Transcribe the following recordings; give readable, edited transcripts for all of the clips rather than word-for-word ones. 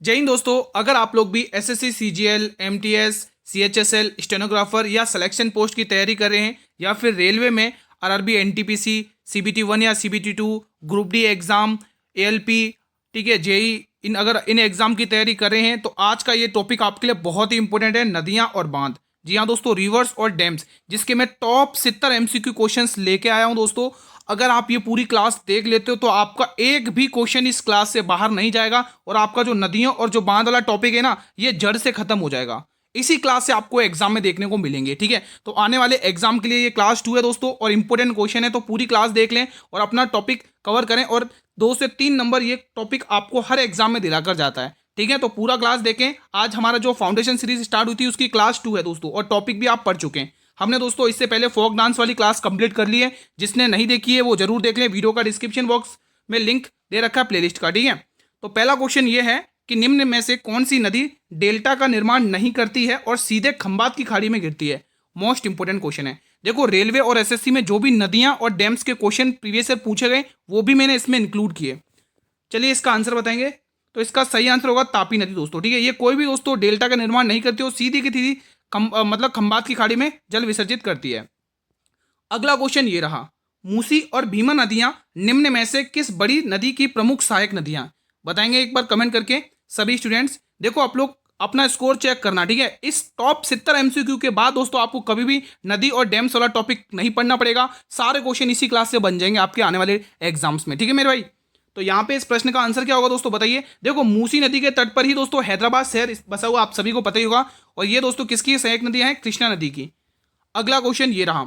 जय हिंद दोस्तों। अगर आप लोग भी SSC, CGL, MTS, CHSL, stenographer या सिलेक्शन पोस्ट की तैयारी कर रहे हैं या फिर रेलवे में आरआरबी, एनटीपीसी, सीबीटी 1 या CBT 2, group D exam, ALP, ठीक है, जेई, अगर इन एग्जाम की तैयारी कर रहे हैं तो आज का ये टॉपिक आपके लिए बहुत ही इंपॉर्टेंट है, नदियां और बांध। जी हाँ दोस्तों, रिवर्स और डैम्स, जिसके मैं टॉप 70 एमसीक्यू क्वेश्चंस लेके आया हूं दोस्तों। अगर आप ये पूरी क्लास देख लेते हो तो आपका एक भी क्वेश्चन इस क्लास से बाहर नहीं जाएगा और आपका जो नदियों और जो बांध वाला टॉपिक है ना, ये जड़ से खत्म हो जाएगा। इसी क्लास से आपको एग्जाम में देखने को मिलेंगे, ठीक है। तो आने वाले एग्जाम के लिए ये क्लास 2 है दोस्तों और इंपॉर्टेंट क्वेश्चन है, तो पूरी क्लास देख लें और अपना टॉपिक कवर करें और 2 से 3 नंबर ये टॉपिक आपको हर एग्जाम में दिलाकर जाता है, ठीक है। तो पूरा क्लास देखें। आज हमारा जो फाउंडेशन सीरीज स्टार्ट हुई थी उसकी क्लास 2 है दोस्तों और टॉपिक भी आप पढ़ चुके हैं। हमने दोस्तों इससे पहले फोक डांस वाली क्लास कंप्लीट कर ली है, जिसने नहीं देखी है वो जरूर देख लें। वीडियो का डिस्क्रिप्शन बॉक्स में लिंक दे रखा है प्लेलिस्ट का, ठीक है। तो पहला क्वेश्चन ये है कि निम्न में से कौन सी नदी डेल्टा का निर्माण नहीं करती है और सीधे खंबात की खाड़ी में गिरती है। मोस्ट इंपोर्टेंट क्वेश्चन है। देखो, रेलवे और एसएससी में जो भी नदियां और डैम्स के क्वेश्चन प्रीवियस ईयर पूछे गए वो भी मैंने इसमें इंक्लूड किए। चलिए इसका आंसर बताएंगे। तो इसका सही आंसर होगा तापी नदी दोस्तों, ठीक है। ये कोई भी दोस्तों डेल्टा का निर्माण नहीं करती और सीधी की सीधी मतलब खंबात की खाड़ी में जल विसर्जित करती है। अगला क्वेश्चन ये रहा, मूसी और भीमा नदियां निम्न में से किस बड़ी नदी की प्रमुख सहायक नदियां। बताएंगे एक बार कमेंट करके सभी स्टूडेंट्स। देखो, आप लोग अपना स्कोर चेक करना, ठीक है। इस टॉप 70 एमसीक्यू के बाद दोस्तों आपको कभी भी नदी और डैम्स वाला टॉपिक नहीं पढ़ना पड़ेगा। सारे क्वेश्चन इसी क्लास से बन जाएंगे आपके आने वाले एग्जाम्स में, ठीक है मेरे भाई। तो यहाँ पे इस प्रश्न का आंसर क्या होगा दोस्तों, बताइए। देखो, मूसी नदी के तट पर ही दोस्तों हैदराबाद शहर बसा हुआ, आप सभी को पता ही होगा। और ये दोस्तों किसकी सहायक नदियां हैं? कृष्णा नदी की। अगला क्वेश्चन ये रहा,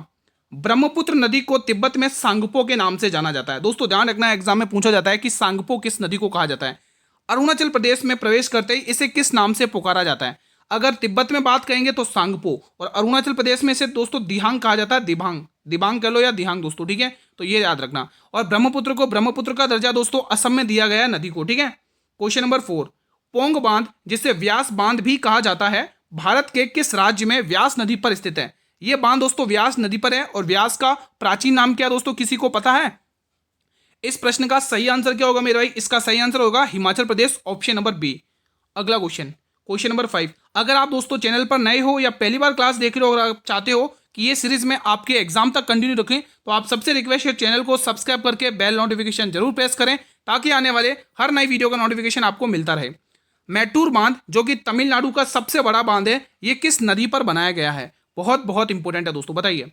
ब्रह्मपुत्र नदी को तिब्बत में सांगपो के नाम से जाना जाता है। दोस्तों ध्यान रखना, एग्जाम में पूछा जाता है कि सांगपो किस नदी को कहा जाता है। अरुणाचल प्रदेश में प्रवेश करते ही इसे किस नाम से पुकारा जाता है? अगर तिब्बत में बात करेंगे तो सांगपो, और अरुणाचल प्रदेश में इसे दोस्तों दिहांग कहा जाता है। दिबांग, दिबांग कह लो या दिहांग दोस्तों, ठीक है। तो ये याद रखना। और ब्रह्मपुत्र को ब्रह्मपुत्र का दर्जा दोस्तों असम में दिया गया है नदी को, ठीक है। क्वेश्चन नंबर 4, पोंग बांध, जिसे व्यास बांध भी कहा जाता है, भारत के किस राज्य में व्यास नदी पर स्थित है? यह बांध दोस्तों व्यास नदी पर है और व्यास का प्राचीन नाम क्या दोस्तों, किसी को पता है? इस प्रश्न का सही आंसर क्या होगा मेरे भाई? इसका सही आंसर होगा Himachal Pradesh, option number B. अगला क्वेश्चन, क्वेश्चन नंबर 5। अगर आप दोस्तों चैनल पर नए हो या पहली बार क्लास देख रहे हो और आप चाहते हो कि ये सीरीज में आपके एग्जाम तक कंटिन्यू रखें, तो आप सबसे रिक्वेस्ट है चैनल को सब्सक्राइब करके बेल नोटिफिकेशन जरूर प्रेस करें, ताकि आने वाले हर नई वीडियो का नोटिफिकेशन आपको मिलता रहे। मैटूर बांध, जो कि तमिलनाडु का सबसे बड़ा बांध है, ये किस नदी पर बनाया गया है? बहुत बहुत इंपॉर्टेंट है दोस्तों, बताइए।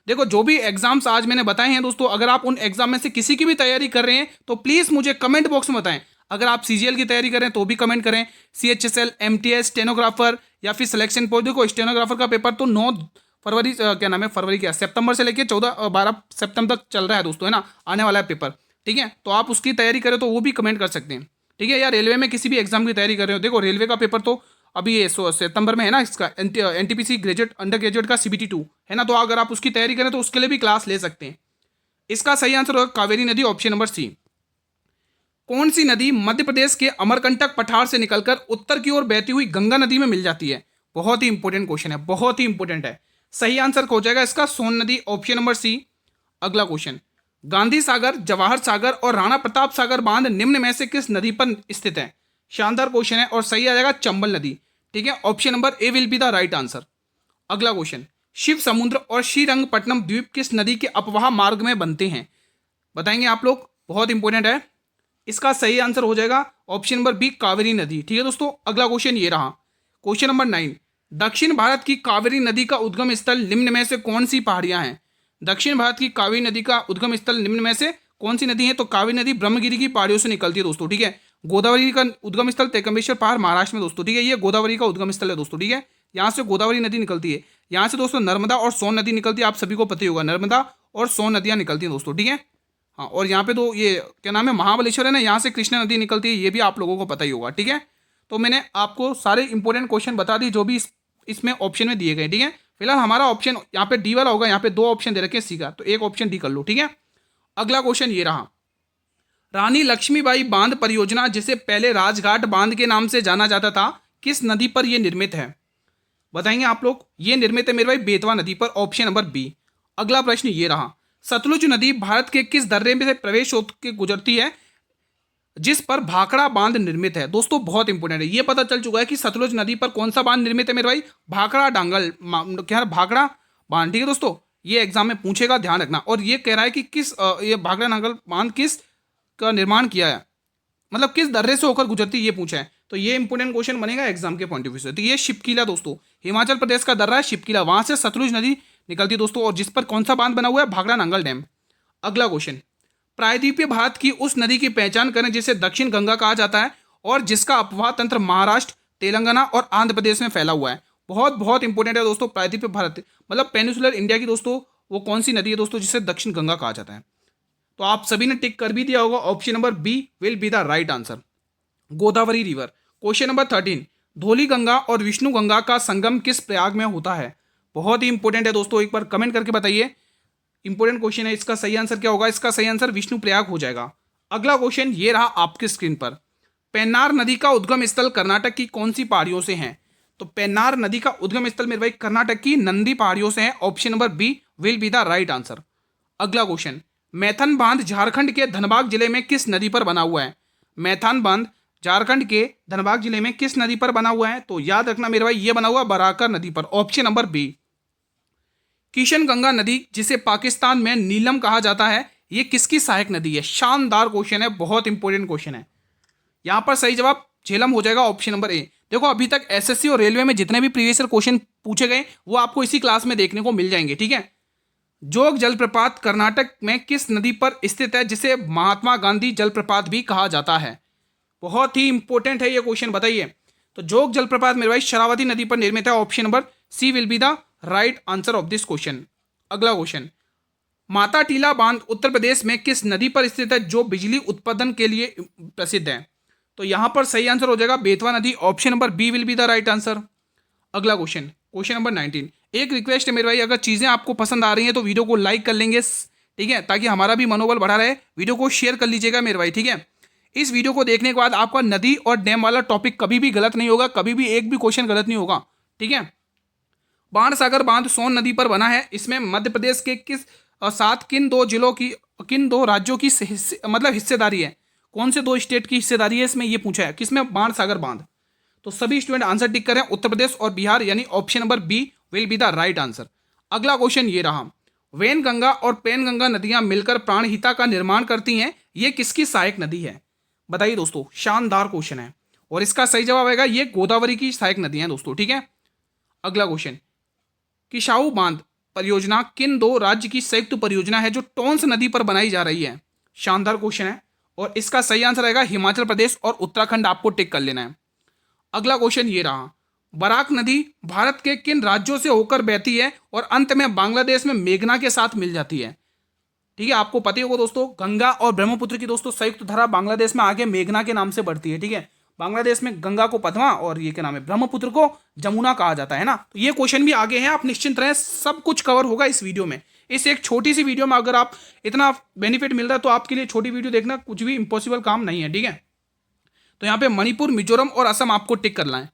देखो, जो भी एग्जाम्स आज मैंने बताए हैं दोस्तों, अगर आप उन एग्जाम में से किसी की भी तैयारी कर रहे हैं तो प्लीज मुझे कमेंट बॉक्स में बताएं। अगर आप सीजीएल की तैयारी करें तो भी कमेंट करें, सीएचएसएल, एमटीएस, स्टेनोग्राफर या फिर सिलेक्शन पोस्ट। देखो, स्टेनोग्राफर का पेपर तो 9 फरवरी, क्या नाम है, फरवरी क्या, सितंबर से लेकर 12 सितंबर तक चल रहा है दोस्तों, है ना, आने वाला है पेपर, ठीक है। तो आप उसकी तैयारी करें तो वो भी कमेंट कर सकते हैं, ठीक है। या रेलवे में किसी भी एग्जाम की तैयारी कर रहे हो, देखो रेलवे का पेपर तो अभी ये सितंबर में है ना, इसका एनटीपीसी ग्रेजुएट, अंडर ग्रेजुएट का सीबीटी 2 है ना, तो अगर आप उसकी तैयारी करें तो उसके लिए भी क्लास ले सकते हैं। इसका सही आंसर होगा कावेरी नदी, ऑप्शन नंबर सी। कौन सी नदी मध्य प्रदेश के अमरकंटक पठार से निकलकर उत्तर की ओर बहती हुई गंगा नदी में मिल जाती है? बहुत ही इंपॉर्टेंट क्वेश्चन है, बहुत ही इंपॉर्टेंट है। सही आंसर हो जाएगा इसका सोन नदी, ऑप्शन नंबर सी। अगला क्वेश्चन, गांधी सागर, जवाहर सागर और राणा प्रताप सागर बांध निम्न में से किस नदी पर स्थित है? शानदार क्वेश्चन है और सही आ जाएगा चंबल नदी, ठीक है। Option number A will be the right answer. अगला क्वेश्चन, शिव समुद्र और श्रीरंगपट्टनम द्वीप किस नदी के अपवाह मार्ग में बनते हैं? बताएंगे आप लोग, बहुत इंपॉर्टेंट है। इसका सही आंसर हो जाएगा ऑप्शन नंबर बी, कावेरी नदी, ठीक है दोस्तों। अगला क्वेश्चन ये रहा, क्वेश्चन नंबर 9। दक्षिण भारत की कावेरी नदी का उद्गम स्थल निम्न में से कौन सी पहाड़ियां हैं? दक्षिण भारत की कावेरी नदी का उद्गम स्थल निम्न में से कौन सी नदी है? तो कावेरी नदी ब्रह्मगिरी की पहाड़ियों से निकलती है दोस्तों, ठीक है। गोदावरी का उद्गम स्थल तेकमेश्वर पहाड़, महाराष्ट्र में दोस्तों, ठीक है। ये गोदावरी का उद्गम स्थल है दोस्तों, ठीक है। यहाँ से गोदावरी नदी निकलती है। यहाँ से दोस्तों नर्मदा और सोन नदी निकलती है, आप सभी को पता ही होगा, नर्मदा और सोन नदियाँ निकलती हैं दोस्तों, ठीक है। हाँ, और यहाँ पे तो ये क्या नाम है, महाबलेश्वर है ना, यहाँ से कृष्णा नदी निकलती है, ये भी आप लोगों को पता ही होगा, ठीक है। तो मैंने आपको सारे इंपॉर्टेंट क्वेश्चन बता दी जो भी इसमें ऑप्शन में दिए गए, ठीक है। फिलहाल हमारा ऑप्शन यहाँ पे डी वाला होगा, यहाँ पे 2 ऑप्शन दे रखे हैं सी का, तो एक ऑप्शन डी कर लो, ठीक है। अगला क्वेश्चन ये रहा, रानी लक्ष्मीबाई बांध परियोजना, जिसे पहले राजघाट बांध के नाम से जाना जाता था, किस नदी पर यह निर्मित है? बताएंगे आप लोग। ये निर्मित है मेरे भाई बेतवा नदी पर, ऑप्शन नंबर बी। अगला प्रश्न ये रहा, सतलुज नदी भारत के किस दर्रे में से प्रवेश होकर गुजरती है? जिस पर भाखड़ा बांध निर्मित है। दोस्तों बहुत इंपॉर्टेंट है, ये पता चल चुका है कि सतलुज नदी पर कौन सा बांध निर्मित है मेरे भाई, भाखड़ा डांगल क्या भाखड़ा बांध। ठीक है दोस्तों, ये एग्जाम में पूछेगा, ध्यान रखना। और ये कह रहा है कि किस ये भाखड़ा डांगल बांध किस का निर्माण किया है, मतलब किस दर्रे से होकर गुजरती है, ये पूछा है। तो ये इंपोर्टेंट क्वेश्चन बनेगा एग्जाम के पॉइंट ऑफ व्यू से। तो ये शिपकीला दोस्तों, हिमाचल प्रदेश का दर्रा है शिपकीला, वहां से सतलुज नदी निकलती है दोस्तों, और जिस पर कौन सा बांध बना हुआ है, भाखड़ा नांगल डैम। अगला क्वेश्चन, प्रायद्वीपीय भारत की उस नदी की पहचान करें जिसे दक्षिण गंगा कहा जाता है और जिसका अपवाह तंत्र महाराष्ट्र, तेलंगाना और आंध्र प्रदेश में फैला हुआ है। बहुत बहुत इंपॉर्टेंट है दोस्तों, प्रायद्वीपीय भारत मतलब पेनिसुलर इंडिया की दोस्तों वो कौन सी नदी है दोस्तों जिसे दक्षिण गंगा कहा जाता है। तो आप सभी ने टिक कर भी दिया होगा, option number B will be the right answer, Godavari river. Question number 13, Dhauli Ganga और विष्णु गंगा का संगम किस प्रयाग में होता है। बहुत ही इंपॉर्टेंट है दोस्तों, एक बार कमेंट करके बताइए, इंपॉर्टेंट क्वेश्चन है। इसका सही आंसर क्या होगा, इसका सही आंसर विष्णु प्रयाग हो जाएगा। अगला क्वेश्चन ये रहा आपके स्क्रीन पर, पेन्नार नदी का उद्गम स्थल कर्नाटक की कौन सी पहाड़ियों से है। तो पेन्नार नदी का उद्गम स्थल मेरे भाई कर्नाटक की नंदी पहाड़ियों से है, option number B will be the right answer. अगला क्वेश्चन, मैथन बांध झारखंड के धनबाद जिले में किस नदी पर बना हुआ है। मैथन बांध झारखंड के धनबाद जिले में किस नदी पर बना हुआ है, तो याद रखना मेरे भाई ये बना हुआ बराकर नदी पर, option number B. Kishan Ganga नदी जिसे पाकिस्तान में नीलम कहा जाता है, ये किसकी सहायक नदी है। शानदार क्वेश्चन है, बहुत इंपॉर्टेंट क्वेश्चन है। यहां पर सही जवाब झेलम हो जाएगा, ऑप्शन नंबर ए। देखो अभी तक एसएससी और रेलवे में जितने भी प्रीवियस ईयर क्वेश्चन पूछे गए वो आपको इसी क्लास में देखने को मिल जाएंगे, ठीक है। जोग जलप्रपात कर्नाटक में किस नदी पर स्थित है जिसे महात्मा गांधी जलप्रपात भी कहा जाता है। बहुत ही इंपॉर्टेंट है ये क्वेश्चन, बताइए। तो जोग जलप्रपात मेरे भाई शरावती नदी पर निर्मित है, option number C will be the right answer of this question. अगला क्वेश्चन, माता टीला बांध उत्तर प्रदेश में किस नदी पर स्थित है जो बिजली उत्पादन के लिए प्रसिद्ध है। तो यहां पर सही आंसर हो जाएगा बेतवा नदी, option number B will be the right answer. अगला क्वेश्चन, क्वेश्चन नंबर 19, एक रिक्वेस्ट है मेरे भाई, अगर चीज़ें आपको पसंद आ रही हैं तो वीडियो को लाइक कर लेंगे, ठीक है, ताकि हमारा भी मनोबल बढ़ा रहे। वीडियो को शेयर कर लीजिएगा मेरे भाई, ठीक है। इस वीडियो को देखने के बाद आपका नदी और डैम वाला टॉपिक कभी भी गलत नहीं होगा, कभी भी एक भी क्वेश्चन गलत नहीं होगा, ठीक है। बाणसागर बांध सोन नदी पर बना है, इसमें मध्य प्रदेश के किस साथ किन दो जिलों की, किन दो राज्यों की मतलब हिस्सेदारी है, कौन से दो स्टेट की हिस्सेदारी है इसमें, ये पूछा है किसमें, बाणसागर बांध। तो सभी स्टूडेंट आंसर टिक करें, उत्तर प्रदेश और बिहार, यानी option number B will be the right answer. अगला क्वेश्चन ये रहा, वेन गंगा और पेन गंगा नदियां मिलकर प्राणहिता का निर्माण करती हैं, ये किसकी सहायक नदी है। बताइए दोस्तों, शानदार क्वेश्चन है और इसका सही जवाब आएगा ये गोदावरी की सहायक नदियां दोस्तों, ठीक है। अगला क्वेश्चन, किशाऊ बांध परियोजना किन दो राज्य की संयुक्त परियोजना है जो टोंस नदी पर बनाई जा रही है। शानदार क्वेश्चन है और इसका सही आंसर आएगा हिमाचल प्रदेश और उत्तराखंड, आपको टिक कर लेना है। अगला क्वेश्चन ये रहा, बराक नदी भारत के किन राज्यों से होकर बहती है और अंत में बांग्लादेश में मेघना के साथ मिल जाती है। ठीक है, आपको पता ही होगा दोस्तों, गंगा और ब्रह्मपुत्र की दोस्तों संयुक्त धारा बांग्लादेश में आगे मेघना के नाम से बढ़ती है, ठीक है। बांग्लादेश में गंगा को पद्मा और ये क्या नाम है, ब्रह्मपुत्र को जमुना कहा जाता है ना। तो ये क्वेश्चन भी आगे हैं, आप निश्चिंत रहें, सब कुछ कवर होगा इस वीडियो में। इस एक छोटी सी वीडियो में अगर आप इतना बेनिफिट मिल रहा है तो आपके लिए छोटी वीडियो देखना कुछ भी इंपॉसिबल काम नहीं है, ठीक है। तो यहाँ पे मणिपुर, मिजोरम और असम आपको टिक करना है।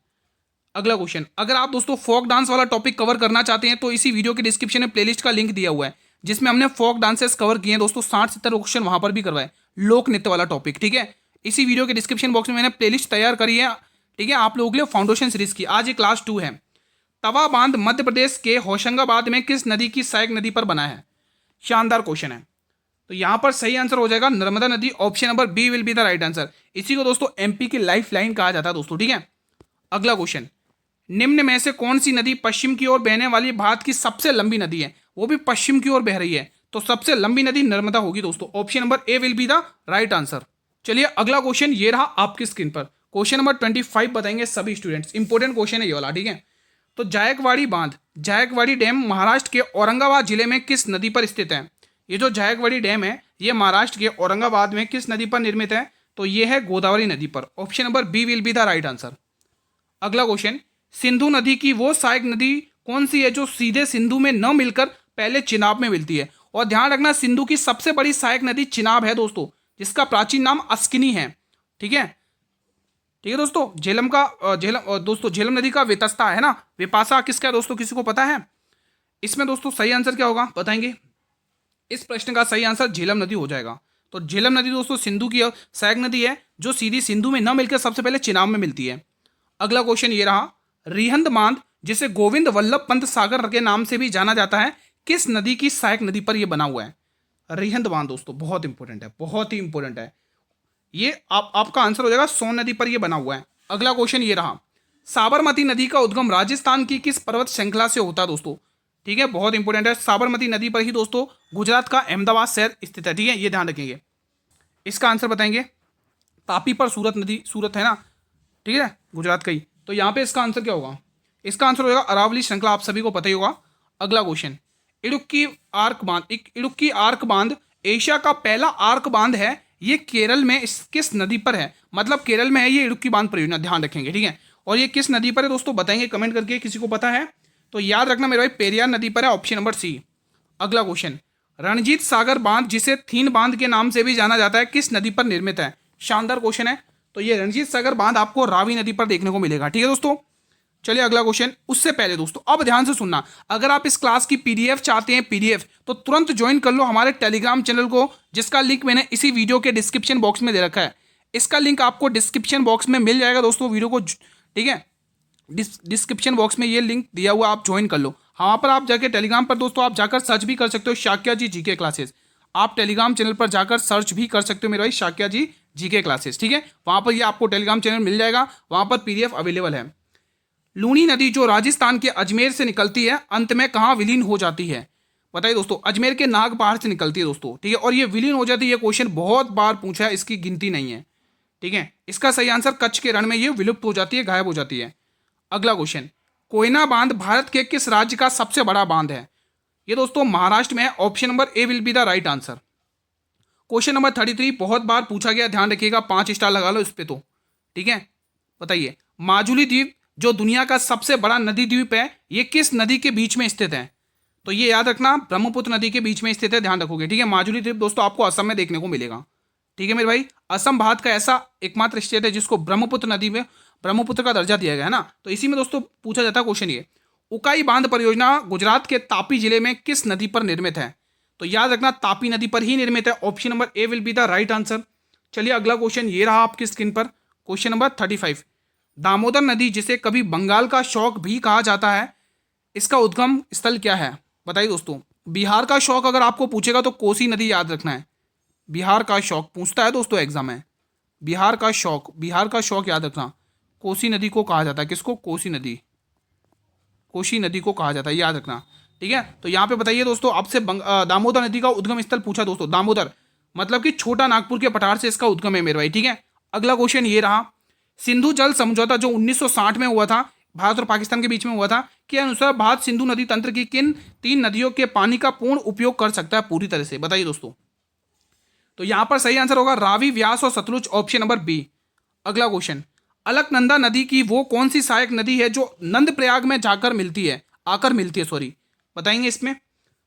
अगला क्वेश्चन, अगर आप दोस्तों फोक डांस वाला टॉपिक कवर करना चाहते हैं तो इसी वीडियो के डिस्क्रिप्शन में प्लेलिस्ट का लिंक दिया हुआ है जिसमें हमने फोक डांसेस कवर किए हैं दोस्तों, 60-70 क्वेश्चन वहां पर भी करवाए, लोक नृत्य वाला टॉपिक, ठीक है। इसी वीडियो के डिस्क्रिप्शन बॉक्स में मैंने प्लेलिस्ट तैयार करी है, ठीक है, आप लोगों के लिए फाउंडेशन सीरीज की। आज ये क्लास 2 है। तवा बांध मध्य प्रदेश के होशंगाबाद में किस नदी की सहायक नदी पर बना है। शानदार क्वेश्चन है, तो यहां पर सही आंसर हो जाएगा नर्मदा नदी, option number B will be the right answer. इसी को दोस्तों एमपी की लाइफ लाइन कहा जाता है दोस्तों, ठीक है। अगला क्वेश्चन, निम्न में से कौन सी नदी पश्चिम की ओर बहने वाली भारत की सबसे लंबी नदी है, वो भी पश्चिम की ओर बह रही है, तो सबसे लंबी नदी नर्मदा होगी दोस्तों, option number A will be the right answer. चलिए अगला क्वेश्चन ये रहा आपकी स्क्रीन पर, क्वेश्चन नंबर 25 बताएंगे सभी स्टूडेंट्स, इंपॉर्टेंट क्वेश्चन है ये वाला, ठीक है। तो जायकवाड़ी बांध, जायकवाड़ी डैम महाराष्ट्र के औरंगाबाद जिले में किस नदी पर स्थित है। ये जो जायकवाड़ी डैम है ये महाराष्ट्र के औरंगाबाद में किस नदी पर निर्मित है, तो ये है गोदावरी नदी पर, option number B will be the right answer. अगला क्वेश्चन, सिंधु नदी की वो सहायक नदी कौन सी है जो सीधे सिंधु में न मिलकर पहले चिनाब में मिलती है। और ध्यान रखना, सिंधु की सबसे बड़ी सहायक नदी चिनाब है दोस्तों, जिसका प्राचीन नाम अस्किनी है, ठीक है। ठीक है दोस्तों, झेलम का दोस्तों झेलम नदी का वितस्ता है ना, विपाशा किसका है दोस्तों, किसी को पता है। इसमें दोस्तों सही आंसर क्या होगा बताएंगे। इस प्रश्न का सही आंसर झेलम नदी हो जाएगा। तो झेलम नदी दोस्तों सिंधु की सहायक नदी है जो सीधी सिंधु में न मिलकर सबसे पहले चिनाब में मिलती है। अगला क्वेश्चन ये रहा, रिहंद बांध जिसे गोविंद वल्लभ पंत सागर के नाम से भी जाना जाता है, किस नदी की सहायक नदी पर यह बना हुआ है? रिहंद बांध दोस्तों बहुत इंपॉर्टेंट है, बहुत ही इंपॉर्टेंट है। ये आपका आंसर हो जाएगा सोन नदी पर यह बना हुआ है। अगला क्वेश्चन ये रहा, साबरमती नदी का उद्गम राजस्थान की किस पर्वत श्रृंखला से होता है दोस्तों? ठीक है, बहुत इंपॉर्टेंट है। साबरमती नदी पर ही दोस्तों गुजरात का अहमदाबाद शहर स्थित है। ठीक है, ये ध्यान रखेंगे। इसका आंसर बताएंगे, तापी पर सूरत नदी, सूरत है ना, ठीक है, गुजरात का ही। तो यहाँ पे इसका आंसर क्या होगा? इसका आंसर होगा अरावली श्रृंखला, आप सभी को पता ही होगा। अगला क्वेश्चन, इडुक्की आर्क बांध, इडुक्की आर्क बांध एशिया का पहला आर्क बांध है, ये केरल में किस नदी पर है? मतलब केरल में है ये इडुक्की बांध परियोजना, ध्यान रखेंगे। ठीक है, और ये किस नदी पर है दोस्तों बताएंगे कमेंट करके, किसी को पता है तो याद रखना मेरे भाई, पेरियार नदी पर है, ऑप्शन नंबर सी। अगला क्वेश्चन, रणजीत सागर बांध जिसे थीन बांध के नाम से भी जाना जाता है, किस नदी पर निर्मित है? शानदार क्वेश्चन है। तो ये रणजीत सागर बांध आपको रावी नदी पर देखने को मिलेगा। ठीक है दोस्तों, चलिए अगला क्वेश्चन। उससे पहले दोस्तों अब ध्यान से सुनना, अगर आप इस क्लास की पीडीएफ चाहते हैं, पीडीएफ, तो तुरंत ज्वाइन कर लो हमारे टेलीग्राम चैनल को, जिसका लिंक मैंने इसी वीडियो के डिस्क्रिप्शन बॉक्स में दे रखा है। इसका लिंक आपको डिस्क्रिप्शन बॉक्स में मिल जाएगा दोस्तों, वीडियो को, ठीक है, डिस्क्रिप्शन बॉक्स में ये लिंक दिया हुआ, आप ज्वाइन कर लो। वहाँ पर आप जाके टेलीग्राम पर दोस्तों आप जाकर सर्च भी कर सकते हो शाक्या जी जीके क्लासेस। आप टेलीग्राम चैनल पर जाकर सर्च भी कर सकते हो मेरे भाई, शाक्या जी जीके क्लासेस। ठीक है, वहाँ पर ये आपको टेलीग्राम चैनल मिल जाएगा, वहाँ पर पीडीएफ अवेलेबल है। लूनी नदी जो राजस्थान के अजमेर से निकलती है, अंत में कहाँ विलीन हो जाती है? बताइए दोस्तों, अजमेर के नाग पहाड़ से निकलती है दोस्तों। ठीक है, और ये विलीन हो जाती है, ये क्वेश्चन बहुत बार पूछा है, इसकी गिनती नहीं है। ठीक है, इसका सही आंसर कच्छ के रण में ये विलुप्त हो जाती है, गायब हो जाती है। अगला क्वेश्चन, कोयना बांध भारत के किस राज्य का सबसे बड़ा बांध है? ये दोस्तों महाराष्ट्र में है, option number A will be the right answer. Question number 33 बहुत बार पूछा गया, ध्यान रखिएगा, 5 स्टार लगा लो इस पे तो। ठीक है, बताइए, माजुली द्वीप जो दुनिया का सबसे बड़ा नदी द्वीप है, ये किस नदी के बीच में स्थित है? तो ये याद रखना, ब्रह्मपुत्र नदी के बीच में स्थित है, ध्यान रखोगे। ठीक है, माजुली द्वीप दोस्तों आपको असम में देखने को मिलेगा। ठीक है मेरे भाई, असम भारत का ऐसा एकमात्र स्टेट है जिसको ब्रह्मपुत्र नदी में ब्रह्मपुत्र का दर्जा दिया गया है ना। तो इसी में दोस्तों पूछा जाता है क्वेश्चन ये, उकाई बांध परियोजना गुजरात के तापी जिले में किस नदी पर निर्मित है? तो याद रखना तापी नदी पर ही निर्मित है, option number A will be the right answer. चलिए अगला क्वेश्चन ये रहा आपकी स्क्रीन पर, क्वेश्चन नंबर 35, दामोदर नदी जिसे कभी बंगाल का शौक भी कहा जाता है, इसका उद्गम स्थल क्या है? बताइए दोस्तों, बिहार का शौक अगर आपको पूछेगा तो कोसी नदी याद रखना है। बिहार का शौक पूछता है दोस्तों एग्जाम में, बिहार का शौक याद रखना, कोसी नदी को कहा जाता है, किसको? कोसी नदी को कहा जाता है, याद रखना। ठीक है, तो यहाँ पे बताइए दोस्तों, आपसे दामोदर नदी का उद्गम स्थल पूछा दोस्तों, दामोदर मतलब कि छोटा नागपुर के पठार से इसका उद्गम है मेरे भाई। ठीक है, अगला क्वेश्चन ये रहा, सिंधु जल समझौता जो 1960 में हुआ था, भारत और पाकिस्तान के बीच में हुआ था, के अनुसार भारत सिंधु नदी तंत्र की किन 3 नदियों के पानी का पूर्ण उपयोग कर सकता है पूरी तरह से? बताइए दोस्तों। तो यहां पर सही आंसर होगा रावी, व्यास और सतलुज, ऑप्शन नंबर बी। अगला क्वेश्चन, अलकनंदा नदी की वो कौन सी सहायक नदी है जो नंद प्रयाग में आकर मिलती है, बताएंगे इसमें।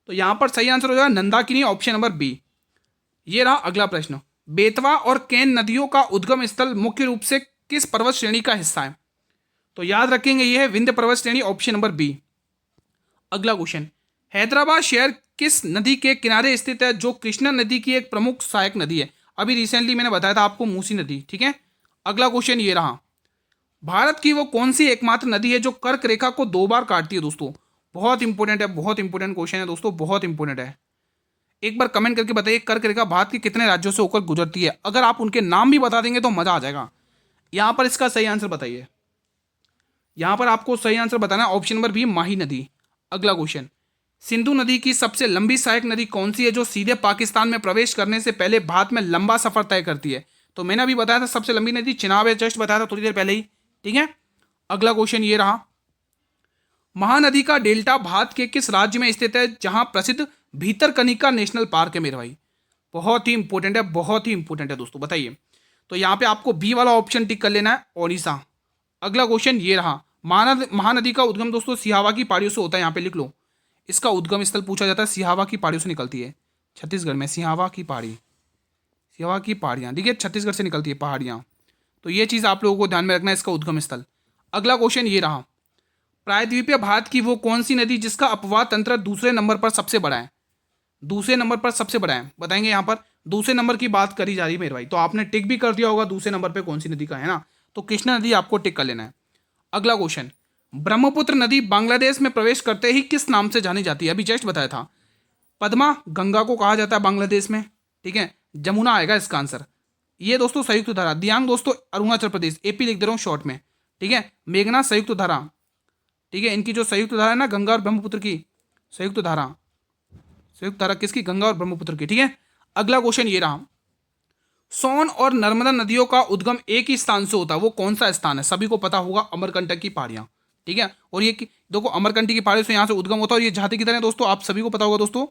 तो यहां पर सही आंसर हो जाएगा नंदाकिनी, ऑप्शन नंबर बी। ये रहा अगला प्रश्न, बेतवा और केन नदियों का उद्गम स्थल मुख्य रूप से किस पर्वत श्रेणी का हिस्सा है? तो याद रखेंगे ये है विंध्य पर्वत श्रेणी, ऑप्शन नंबर बी। अगला क्वेश्चन, हैदराबाद शहर किस नदी के किनारे स्थित है जो कृष्णा नदी की एक प्रमुख सहायक नदी है? अभी रिसेंटली मैंने बताया था आपको, मूसी नदी। ठीक है, अगला क्वेश्चन ये रहा, भारत की वो कौन सी एकमात्र नदी है जो कर्क रेखा को 2 बार काटती है? दोस्तों बहुत इंपॉर्टेंट है, बहुत इंपॉर्टेंट क्वेश्चन है दोस्तों, बहुत इंपॉर्टेंट है। एक बार कमेंट करके बताइए कर्क रेखा भारत के कितने राज्यों से होकर गुजरती है? अगर आप उनके नाम भी बता देंगे तो मजा आ जाएगा। यहां पर इसका सही आंसर बताइए, यहां पर आपको सही आंसर बताना है, ऑप्शन नंबर बी, माही नदी। अगला क्वेश्चन, सिंधु नदी की सबसे लंबी सहायक नदी कौन सी है जो सीधे पाकिस्तान में प्रवेश करने से पहले भारत में लंबा सफर तय करती है? तो मैंने अभी बताया था सबसे लंबी नदी चिनाब है, जस्ट बताया था थोड़ी देर पहले ही। ठीक है, अगला क्वेश्चन ये रहा, महानदी का डेल्टा भारत के किस राज्य में स्थित है जहां प्रसिद्ध भीतरकनिका नेशनल पार्क है मेरे भाई? बहुत ही इंपॉर्टेंट है, बहुत ही इंपॉर्टेंट है दोस्तों, बताइए। तो यहां पे आपको बी वाला ऑप्शन टिक कर लेना है, ओडिशा। अगला क्वेश्चन ये रहा, महानदी का उद्गम दोस्तों सिहावा की पहाड़ियों से होता है, यहां पे लिख लो। इसका उद्गम स्थल पूछा जाता है, सिहावा की पहाड़ियों से निकलती है, छत्तीसगढ़ में सिहावा की पहाड़ियाँ, ठीक है, छत्तीसगढ़ से निकलती है पहाड़ियाँ। तो ये चीज़ आप लोगों को ध्यान में रखना है, इसका उद्गम स्थल। अगला क्वेश्चन ये रहा, प्रायद्वीपीय भारत की वो कौन सी नदी जिसका अपवाह तंत्र दूसरे नंबर पर सबसे बड़ा है? बताएंगे यहाँ पर, दूसरे नंबर की बात करी जा रही है मेरे भाई, तो आपने टिक भी कर दिया होगा दूसरे नंबर पे कौन सी नदी का है ना, तो कृष्णा नदी आपको टिक कर लेना है। अगला क्वेश्चन, ब्रह्मपुत्र नदी बांग्लादेश में प्रवेश करते ही किस नाम से जानी जाती है? अभी जस्ट बताया था, पद्मा गंगा को कहा जाता है बांग्लादेश में, ठीक है, जमुना आएगा इसका आंसर। ये दोस्तों संयुक्त धारा, दियांग दोस्तों अरुणाचल प्रदेश, एपी लिख दे रहा हूँ शॉर्ट में, ठीक है, मेघना संयुक्त धारा, ठीक है, इनकी जो संयुक्त धारा है ना गंगा और ब्रह्मपुत्र की संयुक्त धारा, संयुक्त धारा किसकी? गंगा और ब्रह्मपुत्र की, ठीक है। अगला क्वेश्चन ये रहा, सोन और नर्मदा नदियों का उद्गम एक ही स्थान से होता है, वो कौन सा स्थान है? सभी को पता होगा, अमरकंटक की पहाड़ियां, ठीक है, और ये देखो अमरकंटक की पहाड़ियों से यहाँ से उद्गम होता है, और ये जाती किधर है दोस्तों? आप सभी को पता होगा दोस्तों,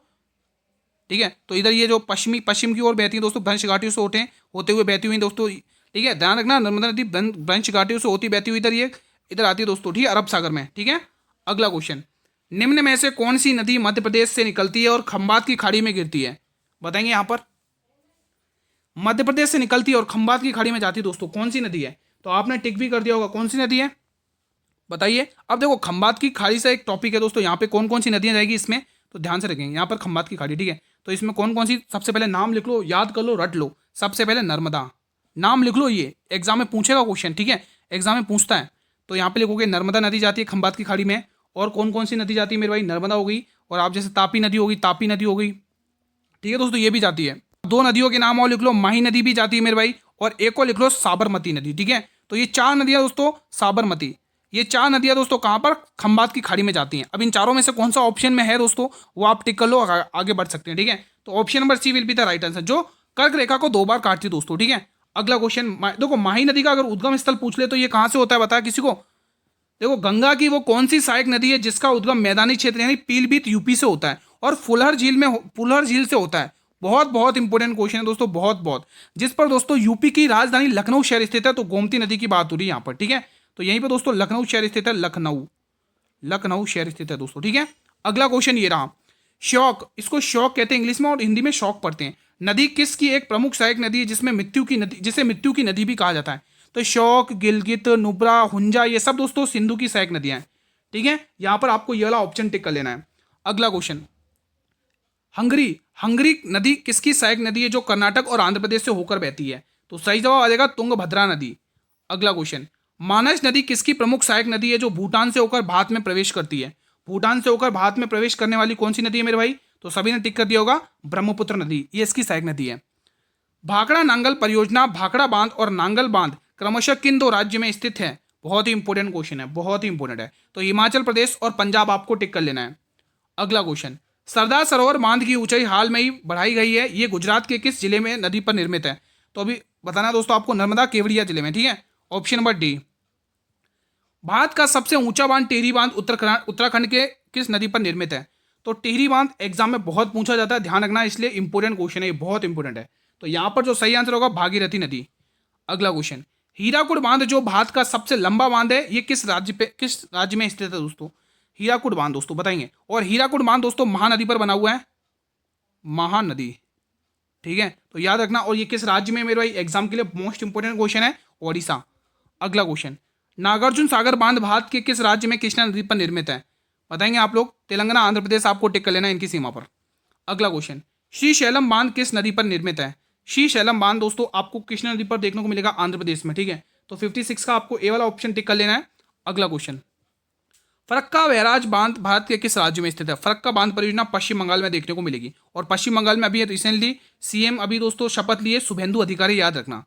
ठीक है। तो इधर ये जो पश्चिम की ओर बहती है दोस्तों, भ्रंश घाटियों से होते हुए बहती हुई दोस्तों, ठीक है, ध्यान रखना, नर्मदा नदी भ्रंश घाटियों से होती बहती हुई इधर ये इधर आती है दोस्तों, ठीक है, अरब सागर में, ठीक है। अगला क्वेश्चन, निम्न में से कौन सी नदी मध्य प्रदेश से निकलती है और खंबात की खाड़ी में गिरती है? बताएंगे यहाँ पर, मध्य प्रदेश से निकलती है और खंबात की खाड़ी में जाती है दोस्तों, कौन सी नदी है? तो आपने टिक भी कर दिया होगा, कौन सी नदी है बताइए। अब देखो खंबात की खाड़ी से एक टॉपिक है दोस्तों, यहाँ पे कौन कौन सी नदियाँ जाएगी इसमें, तो ध्यान से रखेंगे यहाँ पर खंबात की खाड़ी, ठीक है। तो इसमें कौन कौन सी, सबसे पहले नाम लिख लो, याद कर लो, रट लो। सबसे पहले नर्मदा, नाम लिख लो, ये एग्जाम में पूछेगा क्वेश्चन, ठीक है, एग्जाम में पूछता है। तो यहाँ पे लिखोगे नर्मदा नदी जाती है खंबात की खाड़ी में, और कौन कौन सी नदी जाती है मेरे भाई? नर्मदा हो गई, और आप जैसे तापी नदी होगी, तापी नदी हो गई, ठीक है दोस्तों, ये भी जाती है। दो नदियों के नाम और लिख लो, माही नदी भी जाती है मेरे भाई, और एक और लिख लो साबरमती नदी, ठीक है। तो ये चार नदियां दोस्तों, साबरमती, ये चार नदियां दोस्तों कहाँ पर? खंबात की खाड़ी में जाती हैं। अब इन चारों में से कौन सा ऑप्शन में है दोस्तों, वो आप टिक कर लो, आगे बढ़ सकते हैं, ठीक है। तो option number C will be the right answer, जो कर्क रेखा को 2 बार काटती है दोस्तों, ठीक है। अगला क्वेश्चन, देखो माही नदी का अगर उद्गम स्थल पूछ ले तो ये कहाँ से होता है, बताया किसी को? देखो गंगा की वो कौन सी सहायक नदी है जिसका उद्गम मैदानी क्षेत्र यानी पीलीभीत यूपी से होता है, और फुलहर झील से होता है। बहुत बहुत इंपॉर्टेंट क्वेश्चन है दोस्तों, बहुत बहुत, जिस पर दोस्तों यूपी की राजधानी लखनऊ शहर स्थित है, तो गोमती नदी की बात हो रही है यहाँ पर, ठीक है। तो यहीं पर दोस्तों लखनऊ शहर स्थित है, लखनऊ शहर स्थित है दोस्तों, ठीक है। अगला क्वेश्चन ये रहा, शौक, इसको शौक कहते हैं इंग्लिश में और हिंदी में शौक पढ़ते हैं। नदी किसकी एक प्रमुख सहायक नदी है जिसमें मृत्यु की नदी, जिसे मृत्यु की नदी भी कहा जाता है? तो शौक, गिलगित, नुब्रा, हुंजा, ये सब दोस्तों सिंधु की सहायक नदियां हैं, ठीक है। यहां पर आपको ये वाला ऑप्शन टिक कर लेना है। अगला क्वेश्चन, हंगरी नदी किसकी सहायक नदी है जो कर्नाटक और आंध्र प्रदेश से होकर बहती है? तो सही जवाब आ जाएगा तुंगभद्रा नदी। अगला क्वेश्चन, मानस नदी किसकी प्रमुख सहायक नदी है जो भूटान से होकर भारत में प्रवेश करती है? भूटान से होकर भारत में प्रवेश करने वाली कौन सी नदी है मेरे भाई? तो सभी ने टिक कर दिया होगा, ब्रह्मपुत्र नदी, ये इसकी सहायक नदी है। भाखड़ा नांगल परियोजना, भाखड़ा बांध और नांगल बांध क्रमशः किन 2 राज्य में स्थित है? बहुत ही इंपॉर्टेंट क्वेश्चन है, बहुत ही इंपॉर्टेंट है। तो हिमाचल प्रदेश और पंजाब आपको टिक कर लेना है। अगला क्वेश्चन, सरदार सरोवर बांध की ऊंचाई हाल में ही बढ़ाई गई है, ये गुजरात के किस जिले में नदी पर निर्मित है? तो अभी बताना है दोस्तों आपको, नर्मदा केवड़िया जिले में, ठीक है। Option number D. भारत का सबसे ऊंचा बांध टिहरी बांध उत्तराखंड के किस नदी पर निर्मित है? तो टिहरी बांध एग्जाम में बहुत पूछा जाता है, ध्यान रखना, इसलिए इंपॉर्टेंट क्वेश्चन है, ये बहुत इंपॉर्टेंट है। तो यहां पर जो सही आंसर होगा भागीरथी नदी। अगला क्वेश्चन, हीराकुड बांध जो भारत का सबसे लंबा बांध है, ये किस राज्य में स्थित है दोस्तों? हीराकुड बांध दोस्तों बताएंगे, और हीराकुड बांध दोस्तों महानदी पर बना हुआ है, महानदी, ठीक है। तो याद रखना, और ये किस राज्य में मेरे भाई? एग्जाम के लिए मोस्ट इंपोर्टेंट क्वेश्चन है, ओडिशा। अगला क्वेश्चन, नागार्जुन सागर बांध भारत के किस राज्य में कृष्णा नदी पर निर्मित है? बताएंगे आप लोग, तेलंगाना, आंध्र प्रदेश, आपको टिक कर लेना इनकी सीमा पर। अगला क्वेश्चन, श्रीशैलम बांध किस नदी पर निर्मित है? श्रीशैलम बांध दोस्तों आपको कृष्णा नदी पर देखने को मिलेगा, आंध्र प्रदेश में, ठीक है। तो 56 का आपको ए वाला ऑप्शन टिक कर लेना है। अगला क्वेश्चन, फरक्का बैराज बांध भारत के किस राज्य में स्थित है? फरक्का बांध परियोजना पश्चिम बंगाल में देखने को मिलेगी, और पश्चिम बंगाल में अभी रिसेंटली सीएम अभी दोस्तों शपथ लिए, शुभेंदु अधिकारी, याद रखना।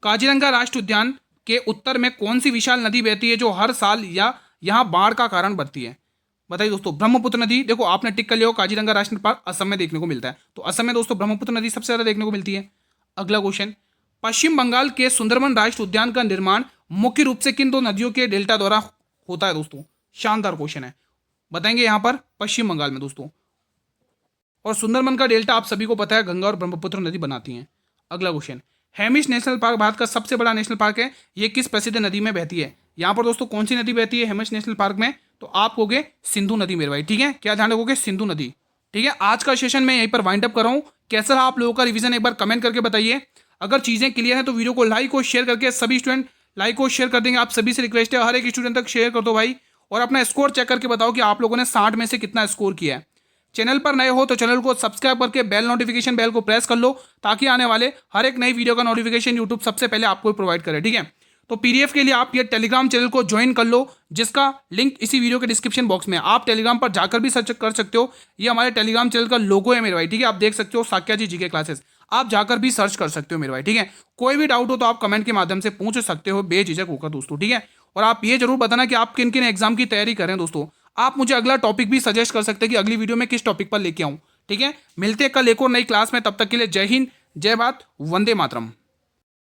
काजीरंगा राष्ट्रीय उद्यान के उत्तर में कौन सी विशाल नदी बहती है जो हर साल या यहाँ बाढ़ का कारण बनती है? बताइए दोस्तों, ब्रह्मपुत्र नदी। देखो आपने टिक कर लिया हो, काजीरंगा राष्ट्रीय पार्क असम में देखने को मिलता है, तो असम में दोस्तों ब्रह्मपुत्र नदी सबसे ज्यादा देखने को मिलती है। अगला क्वेश्चन, पश्चिम बंगाल के सुंदरबन राष्ट्रीय उद्यान का निर्माण मुख्य रूप से किन 2 नदियों के डेल्टा द्वारा होता है दोस्तों? शानदार क्वेश्चन है, बताएंगे यहाँ पर पश्चिम बंगाल में दोस्तों, और सुंदरबन का डेल्टा आप सभी को पता है, गंगा और ब्रह्मपुत्र नदी बनाती हैं। अगला question, Hamish national park Bharat का सबसे बड़ा नेशनल पार्क है, ये किस प्रसिद्ध नदी में बहती है? यहाँ पर दोस्तों कौन सी नदी बहती है हेमिश नेशनल पार्क में? तो आप कहोगे सिंधु नदी मेरे भाई, ठीक है, क्या ध्यान रखोगे? सिंधु नदी, ठीक है। आज का सेशन मैं यहीं पर वाइंड अप कर रहा हूँ। कैसा रहा आप लोगों का रिवीजन, एक बार कमेंट करके बताइए। अगर चीजें क्लियर है तो वीडियो को लाइक और शेयर करके, सभी स्टूडेंट लाइक और शेयर कर देंगे, आप सभी से रिक्वेस्ट है, हर एक स्टूडेंट तक शेयर कर दो भाई, और अपना स्कोर चेक करके बताओ कि आप लोगों ने 60 में से कितना स्कोर किया है। चैनल पर नए हो तो चैनल को सब्सक्राइब करके बेल नोटिफिकेशन बेल को प्रेस कर लो, ताकि आने वाले हर एक नई वीडियो का नोटिफिकेशन यूट्यूब सबसे पहले आपको प्रोवाइड करे। ठीक है, तो पीडीएफ के लिए आप ये टेलीग्राम चैनल को ज्वाइन कर लो, जिसका लिंक इसी वीडियो के डिस्क्रिप्शन बॉक्स में। आप टेलीग्राम पर जाकर भी सर्च कर सकते हो, ये हमारे टेलीग्राम चैनल का लोगो है मेरे भाई। ठीक है, आप देख सकते हो साक्या जी जीके क्लासेस, आप जाकर भी सर्च कर सकते हो मेरे भाई। ठीक है, कोई भी डाउट हो तो आप कमेंट के माध्यम से पूछ सकते हो बेझिझक होकर दोस्तों। ठीक है, और आप ये जरूर बताना कि आप किन किन एग्जाम की तैयारी कर रहे हैं दोस्तों। आप मुझे अगला टॉपिक भी सजेस्ट कर सकते हैं कि अगली वीडियो में किस टॉपिक पर लेके आऊं। ठीक है, मिलते हैं कल एक और नई क्लास में, तब तक के लिए जय हिंद, जय भारत, वंदे मातरम।